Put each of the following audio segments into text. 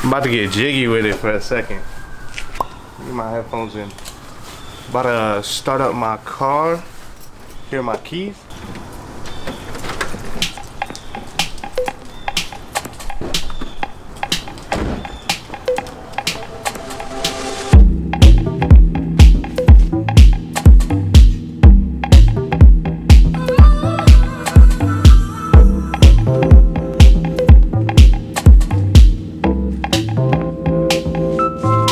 I'm about to get jiggy with it for a second. Get my headphones in. About to start up my car. Here are my keys.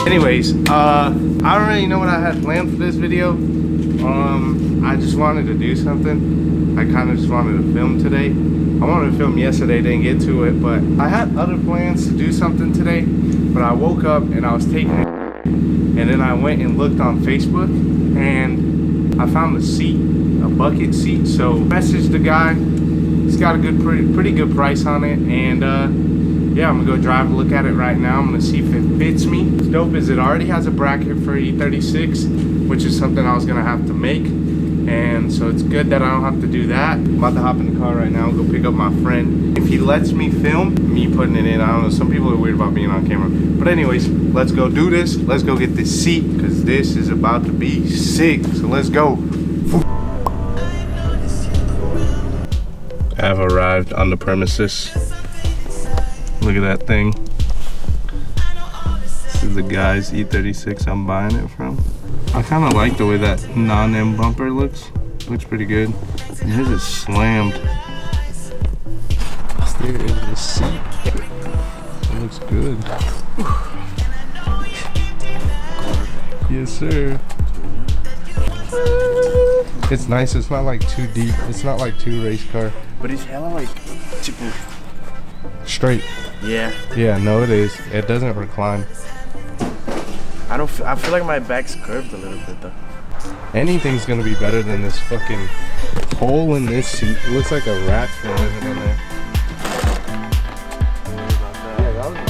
Anyways, I don't really know what I had planned for this video. I just wanted to do something. I kind of just wanted to film today. I wanted to film yesterday, didn't get to it, but I had other plans to do something today. But I woke up and I was taking it, and then I went and looked on Facebook, and I found a seat, a bucket seat. So messaged the guy. He's got a good, pretty good price on it, and yeah, I'm gonna go drive and look at it right now. I'm gonna see if it fits me. What's dope is it already has a bracket for E36, which is something I was gonna have to make. And so it's good that I don't have to do that. I'm about to hop in the car right now and go pick up my friend. If he lets me film me putting it in, I don't know, some people are weird about being on camera. But anyways, let's go do this. Let's go get this seat, because this is about to be sick. So let's go. I have arrived on the premises. Look at that thing. This is the guy's E36 I'm buying it from. I kind of like the way that non-M bumper looks. Looks pretty good. And his is slammed. There is the seat. It looks good. Yes, sir. It's nice. It's not like too deep. It's not like too race car. But it's hella like straight. Yeah. Yeah, no, it is. It doesn't recline. I feel like my back's curved a little bit though. Anything's gonna be better than this fucking hole in this seat. It looks like a rat living in there. Yeah, that was a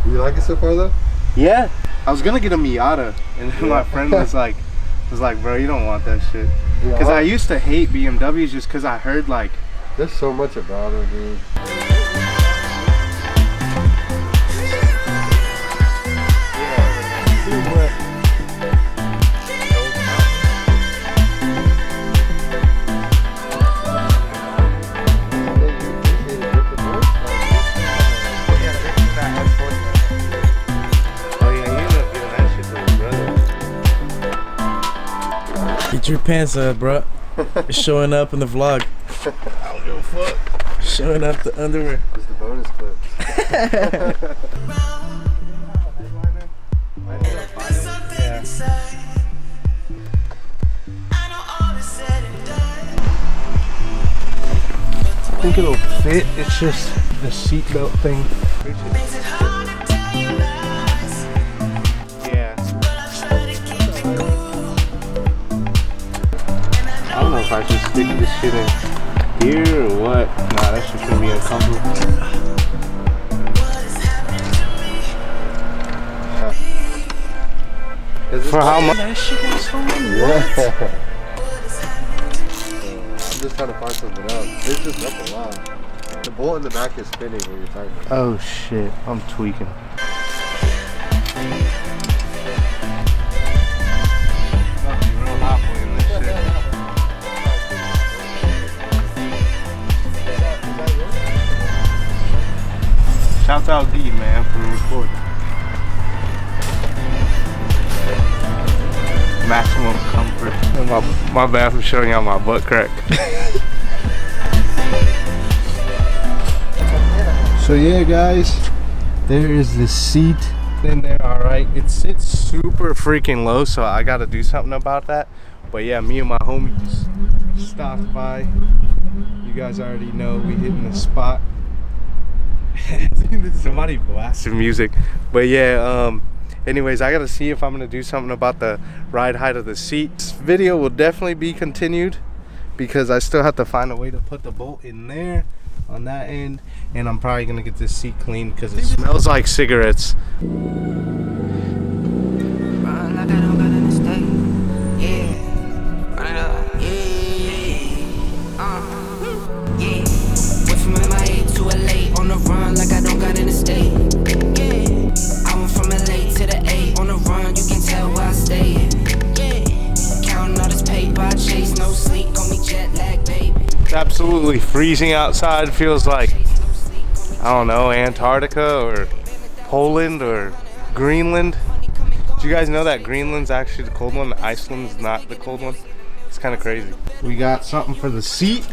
good. You like it so far though? Yeah. I was gonna get a Miata, and then my friend was like, bro, you don't want that shit. Because I used to hate BMWs just because I heard like, there's so much about it, dude. Get your pants up, bro. It's showing up in the vlog. I don't give a fuck. Showing up the underwear. It's the bonus clip. I think it'll fit. It's just the seatbelt thing. Yeah. I don't know if I should stick this shit in here or what. Nah, that shit's gonna be uncomfortable. For how much? That shit is so Yeah. I'm just trying to find something else. This just up a lot. The bolt in the back is spinning when you're talking. Oh shit, I'm tweaking. Shoutout D, man, for recording. Maximum comfort. My bad for showing y'all my butt crack. So yeah, guys, there is the seat in there. All right, it sits super freaking low, so I got to do something about that. But yeah, me and my homies stopped by. You guys already know we hitting the spot. Somebody blasting music. But yeah, anyways, I gotta see if I'm gonna do something about the ride height of the seat. This video will definitely be continued because I still have to find a way to put the bolt in there on that end, and I'm probably gonna get this seat cleaned because it smells like cigarettes. Like I absolutely freezing outside. It feels like, I don't know, Antarctica or Poland or Greenland. Do you guys know that Greenland's actually the cold one? Iceland's not the cold one? It's kind of crazy. We got something for the seat.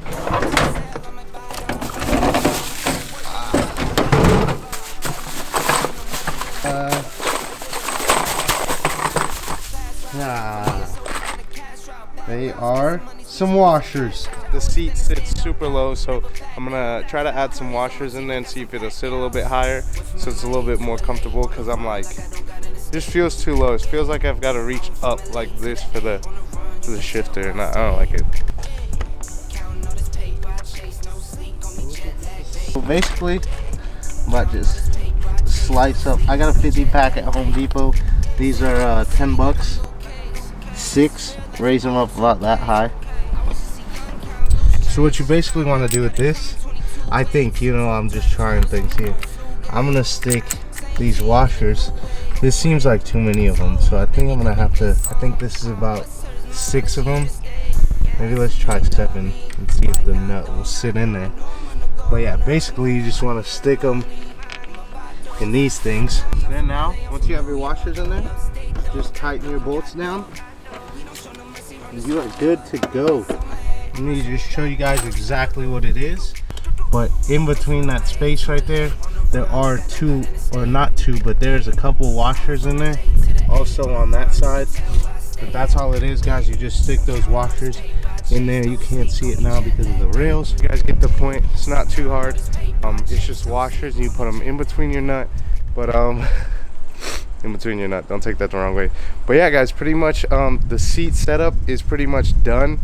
They are some washers. The seat sits super low, so I'm gonna try to add some washers in there and see if it'll sit a little bit higher, so it's a little bit more comfortable. Cause I'm like, it just feels too low. It feels like I've got to reach up like this for the shifter, and I don't like it. So basically, I might just slice up. I got a 50 pack at Home Depot. These are 10 bucks. 6, raise them up about that high. So what you basically want to do with this, I think, you know, I'm just trying things here. I'm gonna stick these washers. This seems like too many of them, so I think I'm gonna have to, I think this is about 6 of them. Maybe let's try 7 and see if the nut will sit in there. But yeah, basically you just want to stick them in these things. Then now, once you have your washers in there, just tighten your bolts down and you are good to go. Let me just show you guys exactly what it is. But in between that space right there are 2, or not 2, but there's a couple washers in there. Also on that side. But that's all it is, guys. You just stick those washers in there. You can't see it now because of the rails. You guys get the point. It's not too hard. It's just washers, and you put them in between your nut. But in between your nut, don't take that the wrong way. But yeah, guys, pretty much the seat setup is pretty much done.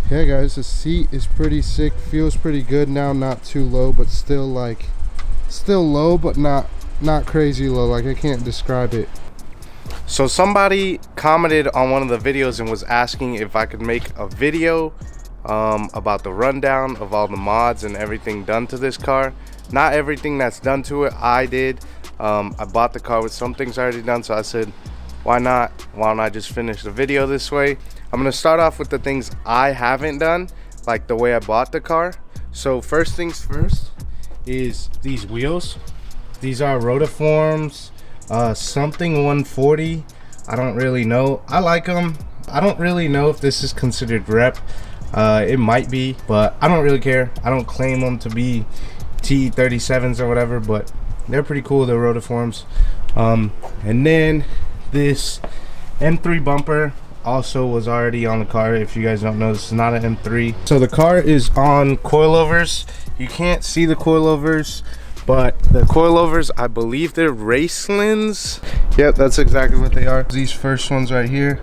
Yeah, guys, the seat is pretty sick. Feels pretty good now. Not too low, but still low, but not crazy low. Like, I can't describe it. So somebody commented on one of the videos and was asking if I could make a video about the rundown of all the mods and everything done to this car. Not everything that's done to it I did. I bought the car with some things already done, so I said, why not? Why don't I just finish the video this way? I'm gonna start off with the things I haven't done, like the way I bought the car. So first things first is these wheels. These are Rotiforms, something 140. I don't really know. I like them. I don't really know if this is considered rep. It might be, but I don't really care. I don't claim them to be E36s or whatever, but they're pretty cool. They're Rotiforms. And then this M3 bumper also was already on the car. If you guys don't know, this is not an M3. So the car is on coilovers. You can't see the coilovers, but the coilovers, I believe they're Racelands. Yep, that's exactly what they are. These first ones right here,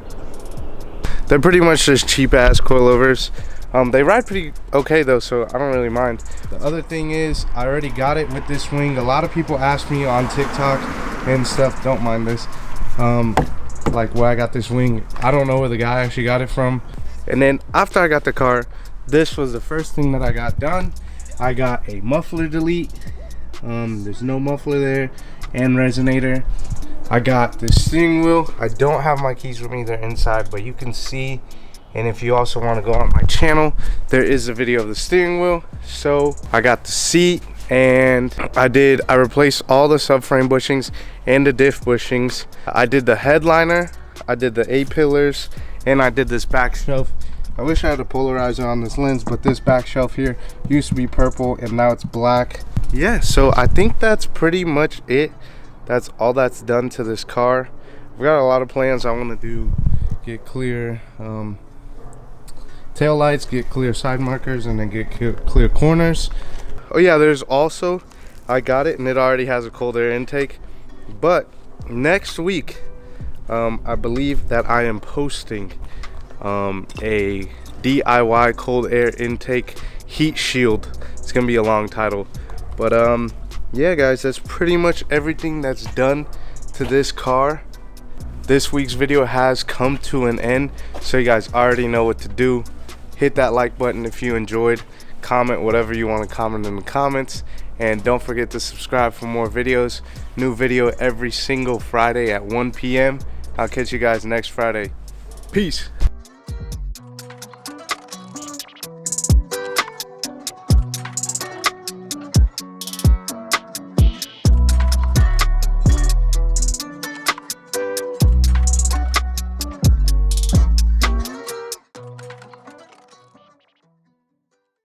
they're pretty much just cheap ass coilovers. They ride pretty okay though, so I don't really mind. The other thing is, I already got it with this wing. A lot of people ask me on TikTok and stuff, don't mind this, like where I got this wing. I don't know where the guy actually got it from. And then after I got the car, this was the first thing that I got done. I got a muffler delete. There's no muffler there, and resonator. I got the steering wheel. I don't have my keys with me, they're inside, but you can see. And if you also want to go on my channel, there is a video of the steering wheel. So I got the seat, and I replaced all the subframe bushings and the diff bushings. I did the headliner, I did the A-pillars, and I did this back shelf. I wish I had a polarizer on this lens, but this back shelf here used to be purple and now it's black. Yeah, so I think that's pretty much it. That's all that's done to this car. I've got a lot of plans I want to do. Get clear tail lights, get clear side markers, and then get clear corners. Oh yeah, there's also, I got it and it already has a cold air intake, but next week I believe that I am posting a DIY cold air intake heat shield. It's gonna be a long title, but yeah guys, that's pretty much everything that's done to this car. This week's video has come to an end, so you guys already know what to do. Hit that like button if you enjoyed. Comment whatever you want to comment in the comments, and don't forget to subscribe for more videos. New video every single Friday at 1 p.m. I'll catch you guys next Friday. Peace.